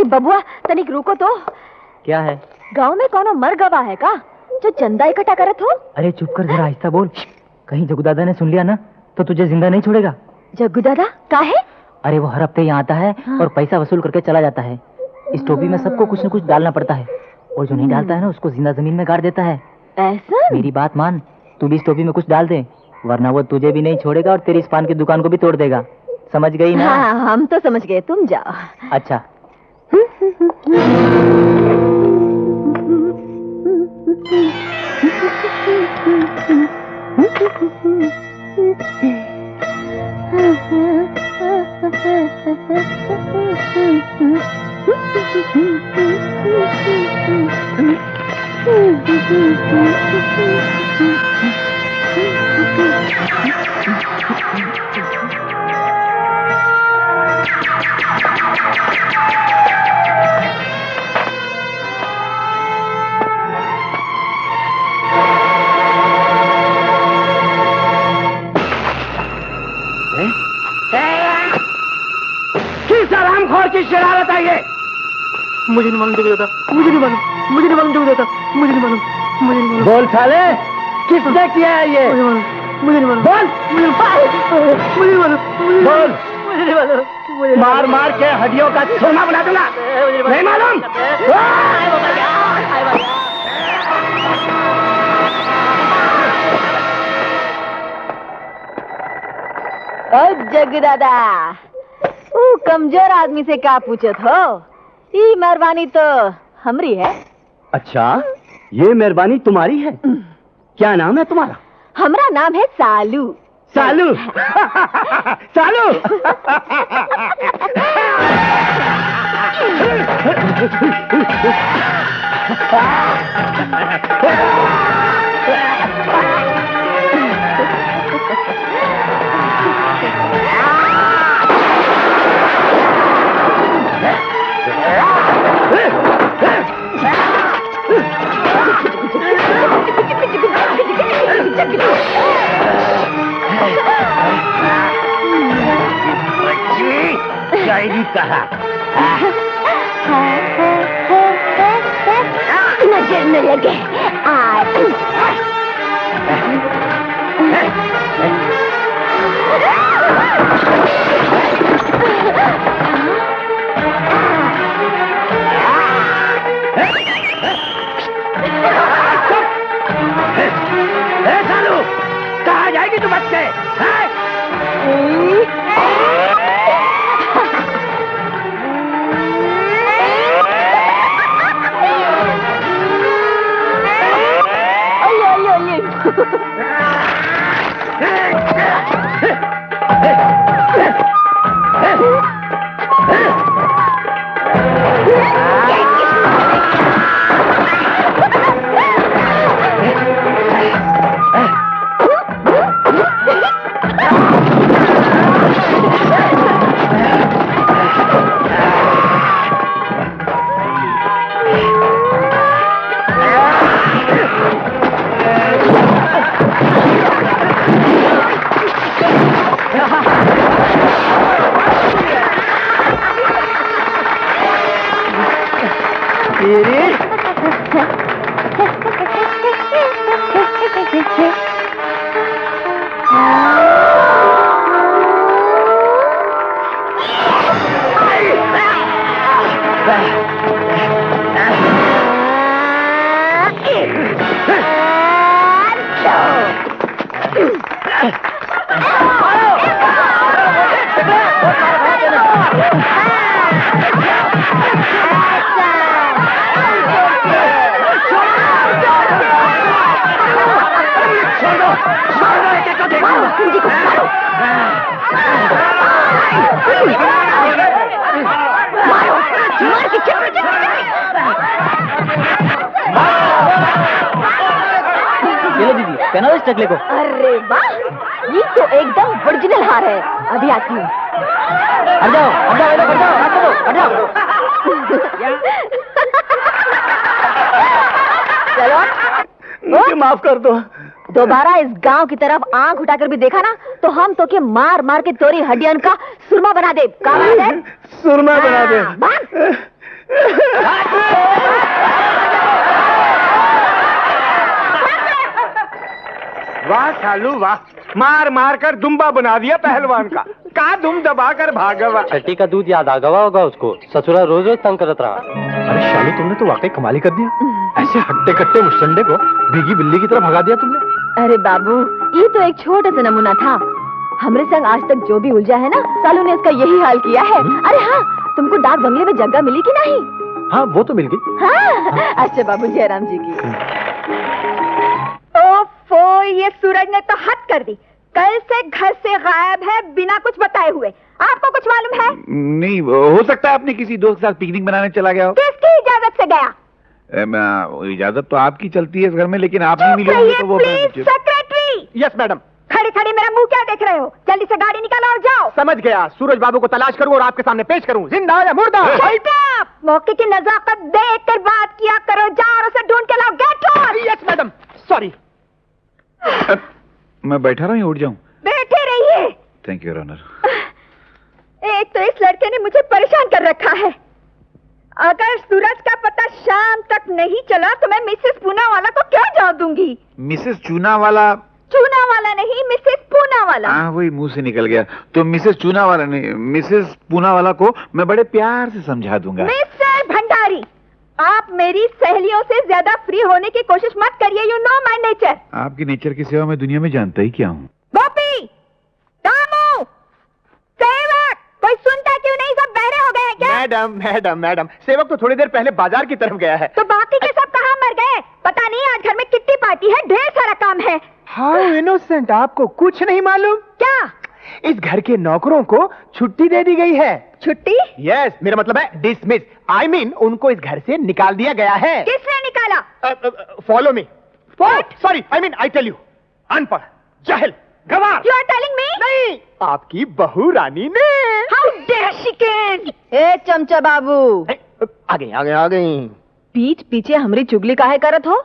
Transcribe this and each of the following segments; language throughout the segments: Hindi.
अरे बबुआ तनिक रुको तो। क्या है? गांव में कौनो मर गवा है का जो चंदा इकट्ठा करत हो? अरे चुप कर, जरा आहिस्ता बोल, कहीं जग्गू दादा ने सुन लिया ना तो तुझे जिंदा नहीं छोड़ेगा। जग्गू दादा का है? अरे वो हर हफ्ते यहाँ आता है और पैसा वसूल करके चला जाता है। इस टोपी में सबको कुछ न कुछ डालना पड़ता है और जो नहीं डालता है ना उसको जिंदा जमीन में गाड़ देता है। ऐसा? मेरी बात मान, तू भी इस टोपी में कुछ डाल दे, वरना वो तुझे भी नहीं छोड़ेगा और तेरी इस पान की दुकान को भी तोड़ देगा। समझ गई ना? हाँ, हम तो समझ गए, तुम जाओ। अच्छा। की शरारत है ये? मुझे नहीं मालूम जग्गू दादा, मुझे नहीं मालूम, मुझे नहीं मालूम जग्गू दादा, मुझे नहीं मालूम, मुझे नहीं मालूम। बोल साले, किसने किया है ये? मुझे नहीं मालूम, मुझे नहीं मालूम। बोल, मुझे नहीं मालूम, बोल। मुझे नहीं मालूम। मार मार के हड्डियों का चूरमा बना दूंगा। नहीं मालूम? जग्गू दादा, वो कमजोर आदमी से क्या पूछत हो? ये मेहरबानी तो हमरी है। अच्छा, ये मेहरबानी तुम्हारी है? क्या नाम है तुम्हारा? हमारा नाम है सालू। सालू? सालू? शायरी कहा। नजर न लगे। सालू, कहाँ जाएगी तू बच्चे? टकले को। अरे वाह, ये तो एकदम ओरिजिनल हार है। अभी आती हूँ। हट जाओ, हट जाओ, हट जाओ, हट जाओ। चलो, मुझे माफ कर दो। दोबारा इस गांव की तरफ आंख उठाकर भी देखा ना तो हम तो के मार मार के तोरी हड्डियन का सुरमा बना दे। सुरमा बना दे। वाह सालू वाह, मार मार कर दुम्बा बना दिया पहलवान का दुम दबा कर भागवा। छठी का दूध याद आ गवा होगा उसको, ससुरा रोज रोज तंग करत रहा। अरे शालू, तुमने तो वाकई कमाल ही कर दिया। ऐसे हट्टे कट्टे मुस्टंडे को भीगी बिल्ली की तरह भगा दिया तुमने। अरे बाबू, ये तो एक छोटा सा नमूना था। हमरे संग आज तक जो भी उलझा है ना, सालू ने इसका यही हाल किया है। अरे हाँ, तुमको डाक बंगले में जगह मिली कि नहीं? हाँ, वो तो मिल गई। हाँ, अच्छा बाबू जयराम जी की। ओफो, ये सूरज ने तो हद कर दी। कल से घर से गायब है बिना कुछ बताए हुए। आपको कुछ मालूम है? नहीं, हो सकता है अपने किसी दोस्त के साथ पिकनिक मनाने चला गया हो। किसकी इजाजत से गया? इजाजत तो आपकी चलती है इस घर में, लेकिन आप नहीं मिले होंगे तो वो सेक्रेटरी। Yes madam. खड़ी खड़ी मेरा मुंह क्या देख रहे हो? जल्दी से गाड़ी निकालो और जाओ। समझ गया, सूरज बाबू को तलाश करूं और आपके सामने पेश करूं, जिंदा या मुर्दा। मौके की नजाकत देख कर बात किया करो। जाओ और उसे ढूंढ के लाओ। Get out. Yes madam, sorry. मैं बैठा रहा हूँ, उठ जाऊं? बैठे रहिए। Thank you honour. एक तो इस लड़के ने मुझे परेशान कर रखा है। अगर सूरज का पता शाम तक नहीं चला तो मैं मिसेस पूनावाला को क्या जवाब दूंगी? मिसेस चूनावाला? चूनावाला नहीं, मिसेस पूनावाला। हाँ, वही मुंह से निकल गया। तो मिसेस चूनावाला नहीं, मिसेस पूनावाला को मैं बड़े प्यार से समझा दूंगा। मिस्टर भंडारी, आप मेरी सहेलियों से ज्यादा फ्री होने की कोशिश मत करिए। You know my nature. आपकी नेचर की सेवा मैं दुनिया में जानता ही क्या हूँ। गोपी, दामू, सेवक, कोई सुनता क्यों नहीं? सब बहरे हो गए हैं क्या? मैडम मैडम मैडम, सेवक तो थोड़ी देर पहले बाजार की तरफ गया है। तो बाकी के सब कहाँ मर गए? पता नहीं, आज घर में किट्टी पार्टी है, ढेर सारा काम है। हाउ इनोसेंट, आपको कुछ नहीं मालूम? क्या? इस घर के नौकरों को छुट्टी दे दी गई है। छुट्टी? यस, मेरा मतलब है डिसमिस। आई मीन उनको इस घर से निकाल दिया गया है। किसने निकाला? Follow me. Sorry, I mean I tell you, अनपढ़, जाहिल, गवार। You are telling me? नहीं, आपकी बहू रानी ने। How dare she can. ए चमचा बाबू, आ गई। पीठ पीछे हमारी चुगली काहे करत हो?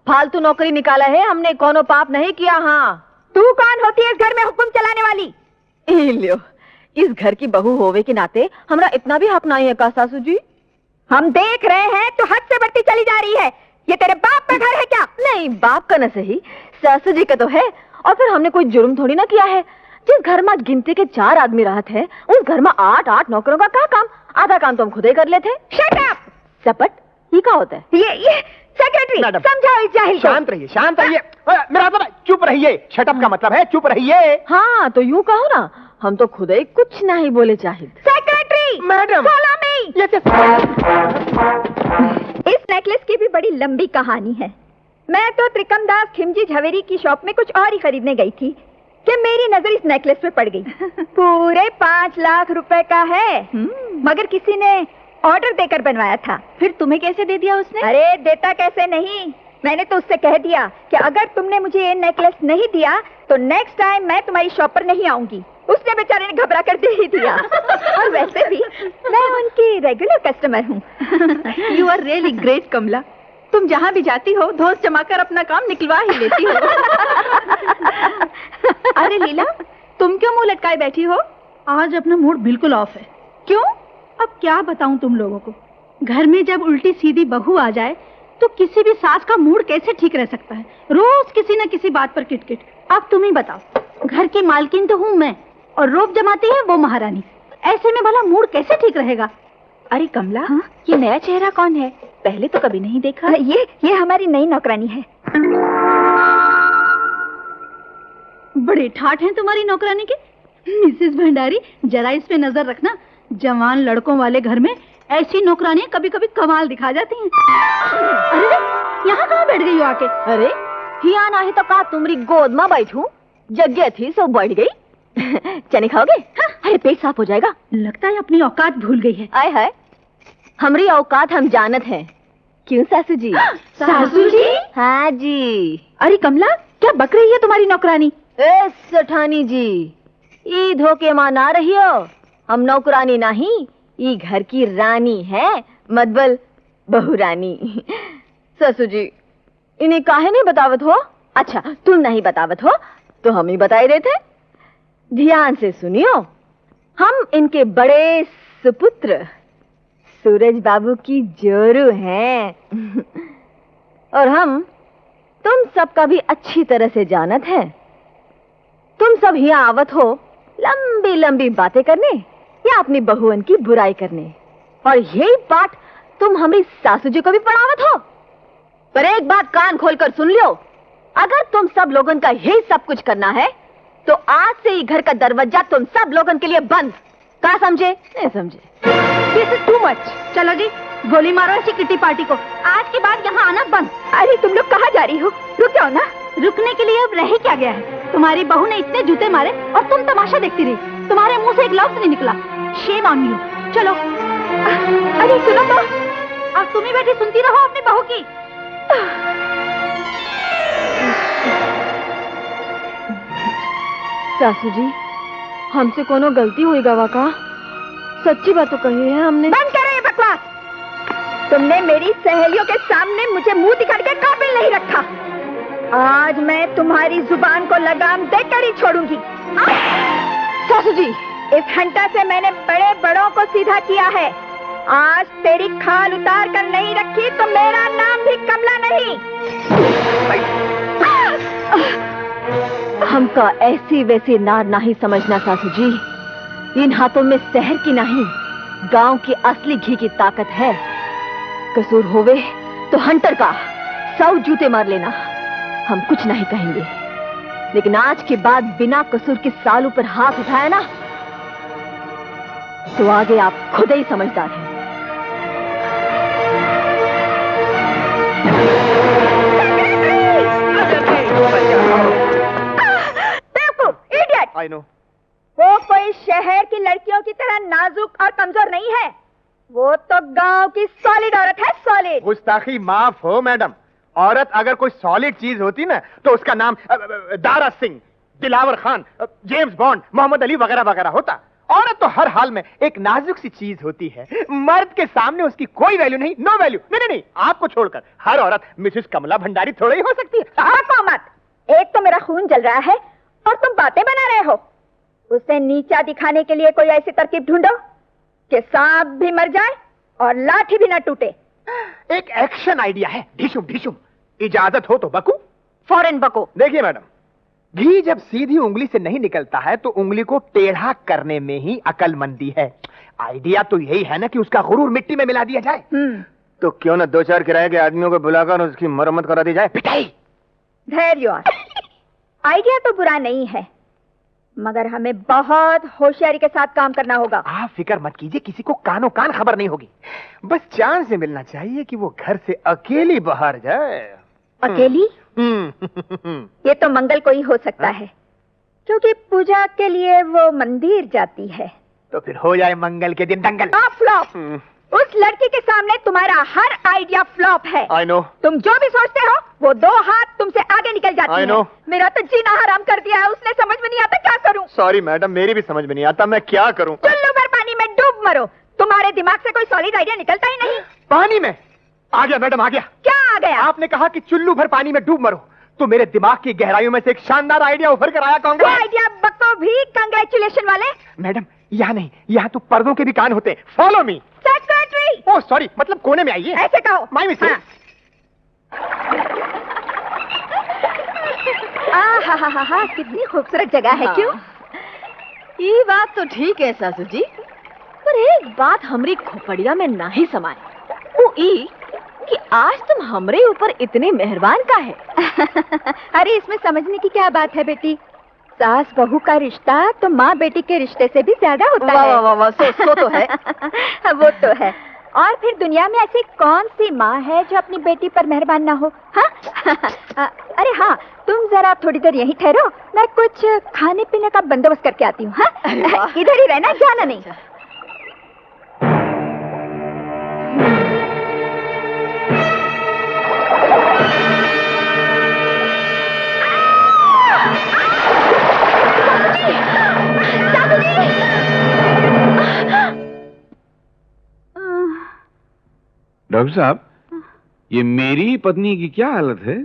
फालतू नौकरी निकाला है हमने, कोनो पाप नहीं किया। हाँ, तू कौन होती है इस घर में हुक्म चलाने वाली? लो, इस घर की बहू होवे के नाते हमरा इतना भी हक नहीं है का सासू जी? हम देख रहे हैं तो हद से बढ़ती चली जा रही है। ये तेरे बाप का घर है क्या? नहीं, बाप का न सही, सासू जी का तो है। और फिर हमने कोई जुर्म थोड़ी ना किया है। जिस घर में गिनती के 4 आदमी रहत है, उस घर में 8 नौकरों का क्या काम? आधा काम तो हम खुद ही कर लेते। Shut up! सपट, ये क्या होता है? ये सेक्रेटरी, समझाओ इस जाहिल को। शांत रहिए, शांत रहिए। मेरा मतलब चुप रहिए। शटअप का मतलब है चुप रहिए। हाँ, तो यूं कहो ना, हम तो खुद ही कुछ नहीं बोले चाहिए। Secretary madam, follow me. Yes. इस नेकलेस की भी बड़ी लंबी कहानी है। मैं तो त्रिकमदास खिमजी झवेरी की शॉप में कुछ और ही खरीदने गई थी कि मेरी नजर इस नेकलेस पे पड़ गई। पूरे 5 लाख रुपए का है, मगर किसी ने ऑर्डर देकर बनवाया था। फिर तुम्हें कैसे दे दिया उसने? अरे देता कैसे नहीं, मैंने तो उससे कह दिया कि अगर तुमने मुझे ये नेकलेस नहीं दिया तो नेक्स्ट टाइम मैं तुम्हारी शॉप पर नहीं आऊंगी। उसने बेचारे ने घबरा कर दे ही दिया। और वैसे भी मैं उनकी रेगुलर कस्टमर हूँ। यू आर रियली ग्रेट कमला, तुम जहाँ भी जाती हो धोस जमाकर अपना काम निकलवा ही लेती हो। अरे लीला, तुम क्यों मुंह लटकाए बैठी हो? आज अपना मूड बिल्कुल ऑफ है। क्यों? अब क्या बताऊं तुम लोगों को, घर में जब उल्टी सीधी बहू आ जाए तो किसी भी सास का मूड कैसे ठीक रह सकता है? रोज किसी न किसी बात पर किटकिट। अब तुम ही बताओ, घर की मालकिन तो हूँ मैं और रोब जमाती है वो महारानी। ऐसे में भला मूड कैसे ठीक रहेगा? अरे कमला, हाँ? ये नया चेहरा कौन है? पहले तो कभी नहीं देखा। ये हमारी नई नौकरानी है। बड़े ठाठ हैं तुम्हारी नौकरानी के। मिसेस भंडारी, जरा इस पे नजर रखना। जवान लड़कों वाले घर में ऐसी नौकरानियां कभी कभी कमाल दिखा जाती हैं। अरे यहाँ कहाँ बैठ गई हो आके? अरे हिया ना है तो कहा तुम्हारी गोद में बैठूं? जगह थी सो बैठ गई। चने खाओगे? हाँ? अरे पेट साफ हो जाएगा। लगता है अपनी औकात भूल गई है। आय हाय, हमारी औकात हम जानत हैं। क्यों सासू जी? सासू जी? हाँ जी। अरे कमला, क्या बक रही है तुम्हारी नौकरानी? ए सेठानी जी, ई धोखे मां ना रही हो। हम नौकरानी नहीं, ई घर की रानी है, मतबल बहू रानी। ससु जी, इन्हें काहे नहीं बतावत हो? अच्छा, तुम नहीं बतावत हो तो हम ही बताए देते। ध्यान से सुनियो, हम इनके बड़े सुपुत्र सूरज बाबू की जोरू हैं। और हम तुम सबका भी अच्छी तरह से जानत है। तुम सब यहाँ आवत हो लंबी लंबी बातें करने या अपनी बहुअन की बुराई करने, और यही बात तुम हमारी सासू जी को भी पढ़ावत हो। पर एक बात कान खोलकर सुन लियो, अगर तुम सब लोगन का यही सब कुछ करना है तो आज से ही घर का दरवाजा तुम सब लोगन के लिए बंद। क्या समझे? नहीं समझे? This is too much. चलो जी, गोली मारो ऐसी किटी पार्टी को। आज के बाद यहाँ आना बंद। अरे तुम लोग कहाँ जा रही हो? रुक जाओ ना। रुकने के लिए अब रह ही क्या गया है? तुम्हारी बहू ने इतने जूते मारे और तुम तमाशा देखती रही। तुम्हारे मुंह से एक लफ्ज नहीं निकला। Shame on you. चलो। अरे सुनो तो। अब तुम ही बैठी सुनती रहो अपनी बहू की। सासू जी, हमसे कोनो गलती हुई गवा का? सच्ची बात तो कही है हमने। बंद करो ये बकवास। तुमने मेरी सहेलियों के सामने मुझे मुंह दिखाने के काबिल नहीं रखा। आज मैं तुम्हारी जुबान को लगाम देकर ही छोड़ूंगी। सासू जी, इस घंटा से मैंने बड़े बड़ों को सीधा किया है। आज तेरी खाल उतार कर नहीं रखी तो मेरा नाम भी कमला नहीं। हमका ऐसी वैसी नार नहीं समझना सासू जी। इन हाथों में शहर की नहीं, गांव की असली घी की ताकत है। कसूर होवे तो हंटर का 100 जूते मार लेना, हम कुछ नहीं कहेंगे। लेकिन आज के बाद बिना कसूर की सालू पर हाथ उठाया ना तो आगे आप खुद ही समझदार हैं। I know. वो कोई शहर की लड़कियों की तरह नाजुक और कमजोर नहीं है। वो तो गांव की सॉलिड औरत है, सॉलिड। गुस्ताखी माफ हो मैडम। औरत अगर कोई सॉलिड चीज होती ना तो उसका नाम दारा सिंह, दिलावर खान, जेम्स बॉन्ड, मोहम्मद अली वगैरह वगैरह होता। औरत तो हर हाल में एक नाजुक सी चीज होती है। मर्द के सामने उसकी कोई वैल्यू नहीं, नो वैल्यू। नहीं नहीं, आपको छोड़कर हर औरत मिसेस कमला भंडारी थोड़ी ही हो सकती है। मत। एक तो मेरा खून जल रहा है और तुम बातें बना रहे हो। उसे नीचा दिखाने के लिए कोई ऐसी तरकीब ढूंढो कि सांप भी मर जाए और लाठी भी न टूटे। एक एक्शन आइडिया है। ढिशुम ढिशुम। इजाजत हो तो बकू। फौरन बको। देखिए मैडम, घी जब सीधी उंगली से नहीं निकलता है तो उंगली को टेढ़ा करने में ही अकलमंदी है। आइडिया तो यही है ना कि उसका गुरूर मिट्टी में मिला दिया जाए। तो क्यों ना 2-4 किराए के आदमियों को बुलाकर उसकी मरम्मत करा दी जाए। पिटाई। धैर्य। आइडिया तो बुरा नहीं है, मगर हमें बहुत होशियारी के साथ काम करना होगा। आप फिक्र मत कीजिए, किसी को कानो कान खबर नहीं होगी। बस चांस से मिलना चाहिए कि वो घर से अकेली बाहर जाए। अकेली? ये तो मंगल को ही हो सकता है, क्योंकि पूजा के लिए वो मंदिर जाती है। तो फिर हो जाए मंगल के दिन दंगल। फ्लॉप। उस लड़की के सामने तुम्हारा हर आइडिया फ्लॉप है। I know. तुम जो भी सोचते हो वो 2 हाथ तुमसे आगे निकल जाती I know. है। मेरा तो जीना हराम कर दिया है उसने। समझ में नहीं आता क्या करूं। सॉरी मैडम, मेरी भी समझ में नहीं आता मैं क्या करूं। चुल्लू भर पानी में डूब मरो। तुम्हारे दिमाग से कोई सॉलिड आइडिया निकलता ही नहीं। पानी में? आ गया मैडम, आ गया। क्या आ गया? आपने कहा कि चुल्लू भर पानी में डूब मरो, तो मेरे दिमाग की गहराइयों में से एक शानदार आइडिया उभर कर आया। वो आइडिया बको भी कंग्रेचुलेशन वाले। मैडम यहाँ नहीं, यहाँ तो पर्दों के भी कान होते हैं। Follow me. Secretary. Oh sorry, मतलब कोने में आइए। ऐसे कहो। My mistake. हाँ, कितनी खूबसूरत जगह है। क्यों? ये बात तो ठीक है सासू जी, पर एक बात हमारी खोपड़िया में नहीं समाए। वो ई कि आज तुम हमरे ऊपर इतने मेहरबान का है। अरे इसमें समझने की क्या बात है बेटी। सास बहू का रिश्ता तो माँ बेटी के रिश्ते से भी ज्यादा होता है। वाह वाह वाह, सो तो है। वो तो है। और फिर दुनिया में ऐसी कौन सी माँ है जो अपनी बेटी पर मेहरबान ना हो? हाँ? अरे हाँ, तुम जरा थोड़ी देर यहीं ठहरो, मैं कुछ खाने पीने का बंदोबस्त करके आती हूँ। हाँ? इधर ही रहना, जाना नहीं। डॉक्टर साहब, ये मेरी पत्नी की क्या हालत है?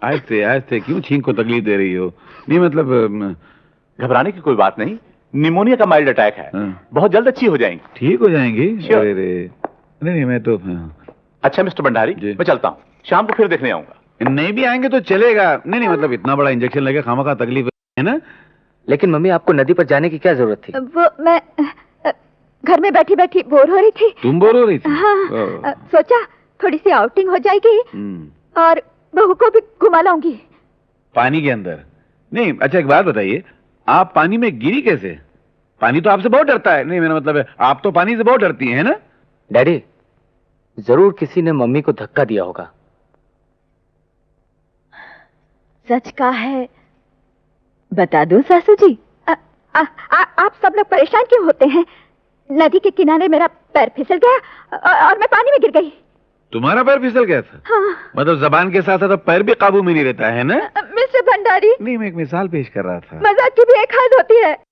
आहिस्ते आहिस्ते क्यों छींक को तकलीफ दे रही हो? नहीं मतलब घबराने की कोई बात नहीं, निमोनिया का माइल्ड अटैक है, हाँ। बहुत जल्द अच्छी हो जाएंगी। ठीक हो जाएंगी। Sure. अरे रे, नहीं मैं तो अच्छा मिस्टर भंडारी, जी। मैं चलता हूँ, शाम को फिर देखने आऊंगा। नहीं भी आएंगे तो चलेगा। नहीं मतलब इतना बड़ा इंजेक्शन लगे खामखा तकलीफ है ना। लेकिन मम्मी आपको नदी पर जाने की क्या जरूरत थी? वो मैं घर में बैठी बैठी बोर हो रही थी। तुम बोर हो रही थी? हाँ, सोचा थोड़ी सी आउटिंग हो जाएगी और बहू को भी घुमा लाऊंगी। पानी के अंदर? नहीं अच्छा एक बात बताइए, आप पानी में गिरी कैसे? पानी तो आपसे बहुत डरता है। नहीं मेरा मतलब है आप तो पानी से बहुत डरती हैं ना। डैडी, जरूर किसी ने मम्मी को धक्का दिया होगा। सच का है बता दूं सासू जी? आप सब लोग परेशान क्यों होते हैं? नदी के किनारे मेरा पैर फिसल गया और मैं पानी में गिर गई। तुम्हारा पैर फिसल गया था? हाँ। मतलब जबान के साथ साथ पैर भी काबू में नहीं रहता है ना। मिस्टर भंडारी, नहीं मैं एक मिसाल पेश कर रहा था। मजाक की भी एक हद होती है।